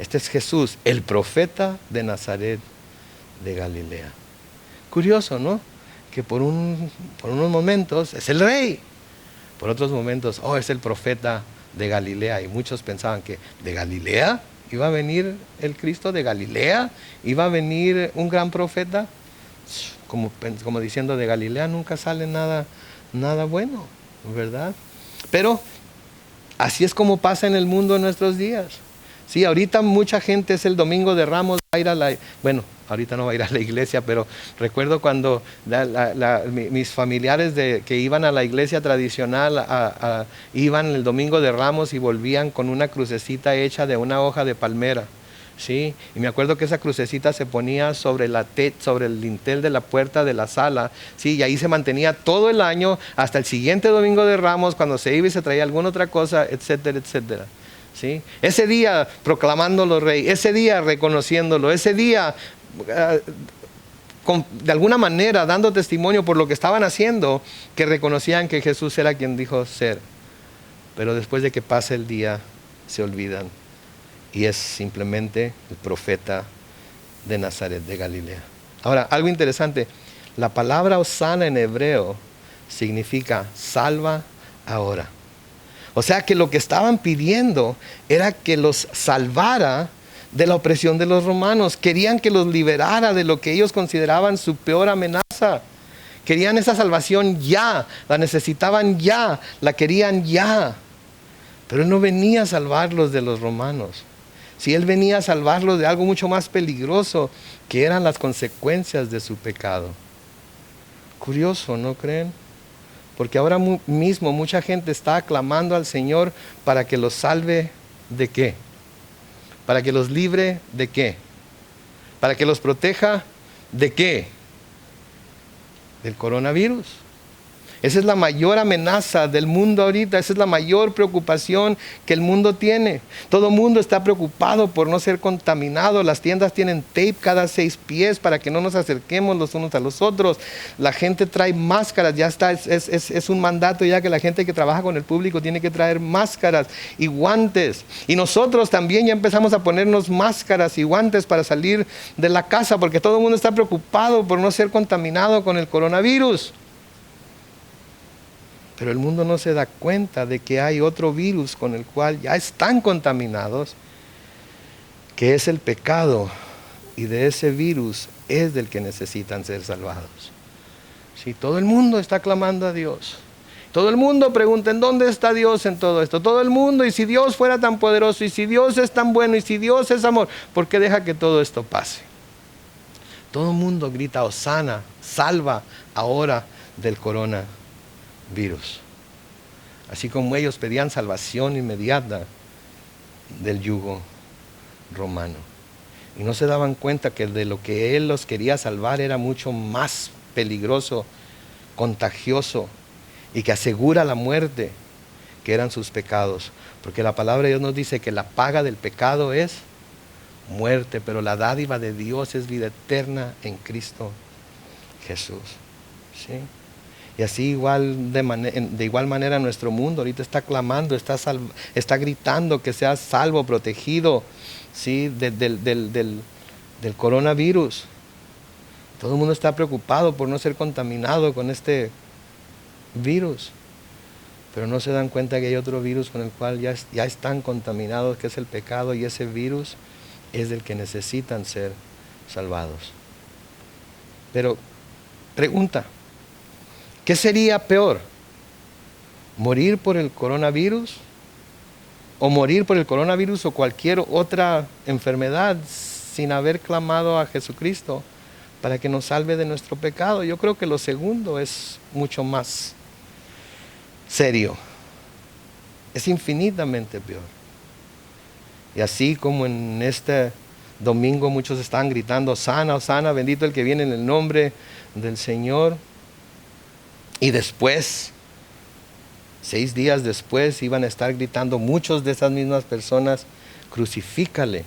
Este es Jesús, el profeta de Nazaret de Galilea. Curioso, ¿no? Que por unos momentos es el Rey. Por otros momentos, es el profeta de Galilea. Y muchos pensaban que ¿de Galilea iba a venir el Cristo? ¿De Galilea iba a venir un gran profeta? Como diciendo, de Galilea nunca sale nada bueno, ¿verdad? Pero así es como pasa en el mundo en nuestros días. Sí, ahorita mucha gente es el Domingo de Ramos, va a ir a ahorita no va a ir a la iglesia, pero recuerdo cuando mis familiares que iban a la iglesia tradicional, iban el Domingo de Ramos y volvían con una crucecita hecha de una hoja de palmera. Sí, y me acuerdo que esa crucecita se ponía sobre el dintel de la puerta de la sala, sí, y ahí se mantenía todo el año hasta el siguiente Domingo de Ramos, cuando se iba y se traía alguna otra cosa, etcétera, etcétera. ¿Sí? Ese día proclamándolo Rey, ese día reconociéndolo, ese día de alguna manera dando testimonio por lo que estaban haciendo, que reconocían que Jesús era quien dijo ser. Pero después de que pase el día, se olvidan. Y es simplemente el profeta de Nazaret de Galilea. Ahora, algo interesante, la palabra Hosana en hebreo significa salva ahora. O sea que lo que estaban pidiendo era que los salvara de la opresión de los romanos. Querían que los liberara de lo que ellos consideraban su peor amenaza. Querían esa salvación ya, la necesitaban ya, la querían ya. Pero Él no venía a salvarlos de los romanos. Si Él venía a salvarlos de algo mucho más peligroso, que eran las consecuencias de su pecado. Curioso, ¿no creen? Porque ahora mismo mucha gente está aclamando al Señor para que los salve ¿de qué? Para que los libre ¿de qué? Para que los proteja ¿de qué? Del coronavirus. Esa es la mayor amenaza del mundo ahorita, esa es la mayor preocupación que el mundo tiene. Todo el mundo está preocupado por no ser contaminado. Las tiendas tienen tape cada 6 pies para que no nos acerquemos los unos a los otros. La gente trae máscaras, ya está, es un mandato ya que la gente que trabaja con el público tiene que traer máscaras y guantes. Y nosotros también ya empezamos a ponernos máscaras y guantes para salir de la casa, porque todo el mundo está preocupado por no ser contaminado con el coronavirus. Pero el mundo no se da cuenta de que hay otro virus con el cual ya están contaminados, que es el pecado, y de ese virus es del que necesitan ser salvados. Sí, todo el mundo está clamando a Dios. Todo el mundo pregunta, ¿en dónde está Dios en todo esto? Todo el mundo, y si Dios fuera tan poderoso, y si Dios es tan bueno, y si Dios es amor, ¿por qué deja que todo esto pase? Todo el mundo grita, Hosana, salva ahora del coronavirus. Así como ellos pedían salvación inmediata del yugo romano. Y no se daban cuenta que de lo que Él los quería salvar era mucho más peligroso, contagioso y que asegura la muerte, que eran sus pecados. Porque la palabra de Dios nos dice que la paga del pecado es muerte, pero la dádiva de Dios es vida eterna en Cristo Jesús. ¿Sí? Y así de igual manera nuestro mundo ahorita está clamando, está gritando que sea salvo, protegido, ¿sí? del coronavirus. Todo el mundo está preocupado por no ser contaminado con este virus. Pero no se dan cuenta que hay otro virus con el cual ya están contaminados, que es el pecado, y ese virus es del que necesitan ser salvados. Pero, pregunta, ¿qué sería peor? ¿Morir por el coronavirus? ¿O morir por el coronavirus o cualquier otra enfermedad sin haber clamado a Jesucristo para que nos salve de nuestro pecado? Yo creo que lo segundo es mucho más serio. Es infinitamente peor. Y así como en este domingo muchos estaban gritando, Hosana, Hosana, bendito el que viene en el nombre del Señor. Y después, 6 días después, iban a estar gritando muchos de esas mismas personas, crucifícale.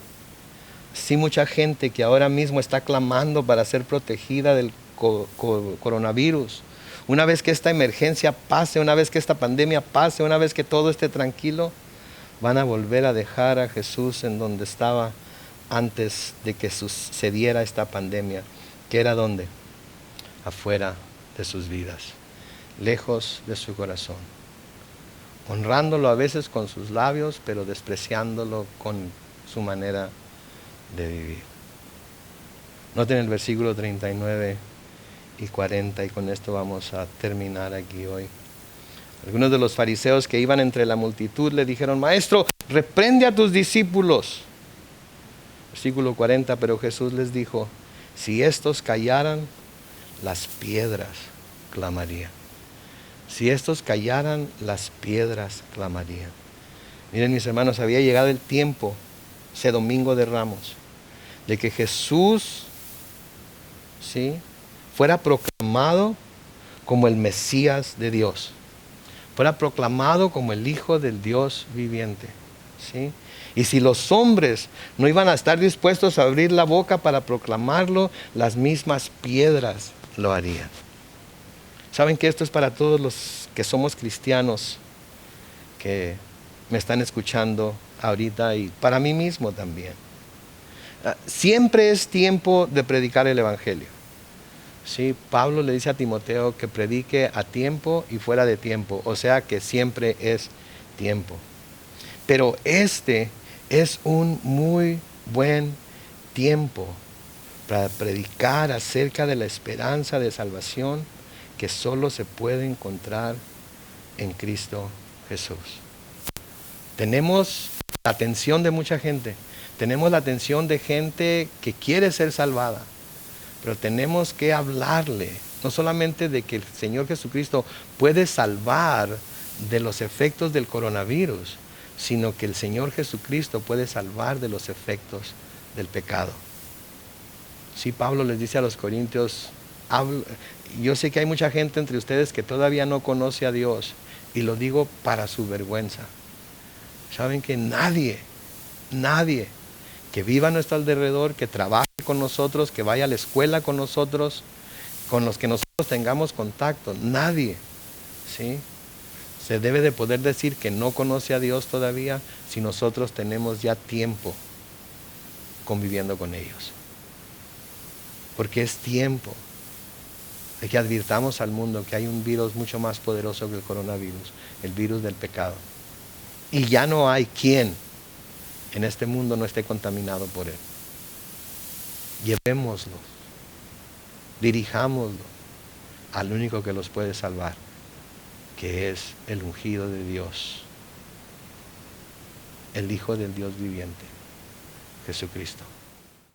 Sí, mucha gente que ahora mismo está clamando para ser protegida del coronavirus. Una vez que esta emergencia pase, una vez que esta pandemia pase, una vez que todo esté tranquilo, van a volver a dejar a Jesús en donde estaba antes de que sucediera esta pandemia. ¿Que era dónde? Afuera de sus vidas, lejos de su corazón, honrándolo a veces con sus labios, pero despreciándolo con su manera de vivir. Noten el versículo 39 y 40, y con esto vamos a terminar aquí hoy. Algunos de los fariseos que iban entre la multitud le dijeron, Maestro, reprende a tus discípulos. Versículo 40, pero Jesús les dijo, si estos callaran, las piedras clamarían. Si estos callaran, las piedras clamarían. Miren, mis hermanos, había llegado el tiempo, ese domingo de Ramos, de que Jesús, ¿sí?, fuera proclamado como el Mesías de Dios, fuera proclamado como el Hijo del Dios viviente, ¿sí? Y si los hombres no iban a estar dispuestos a abrir la boca para proclamarlo, las mismas piedras lo harían. ¿Saben que esto es para todos los que somos cristianos que me están escuchando ahorita, y para mí mismo también? Siempre es tiempo de predicar el Evangelio. Sí, Pablo le dice a Timoteo que predique a tiempo y fuera de tiempo, o sea que siempre es tiempo. Pero este es un muy buen tiempo para predicar acerca de la esperanza de salvación que solo se puede encontrar en Cristo Jesús. Tenemos la atención de mucha gente, tenemos la atención de gente que quiere ser salvada, pero tenemos que hablarle, no solamente de que el Señor Jesucristo puede salvar de los efectos del coronavirus, sino que el Señor Jesucristo puede salvar de los efectos del pecado. Sí, Pablo les dice a los corintios, yo sé que hay mucha gente entre ustedes que todavía no conoce a Dios, y lo digo para su vergüenza. Saben que nadie que viva a nuestro alrededor, que trabaje con nosotros, que vaya a la escuela con nosotros, con los que nosotros tengamos contacto, nadie, ¿sí?, se debe de poder decir que no conoce a Dios todavía si nosotros tenemos ya tiempo conviviendo con ellos. Porque es tiempo de que advirtamos al mundo que hay un virus mucho más poderoso que el coronavirus, el virus del pecado. Y ya no hay quien en este mundo no esté contaminado por él. Llevémoslo, dirijámoslo al único que los puede salvar, que es el ungido de Dios, el Hijo del Dios viviente, Jesucristo.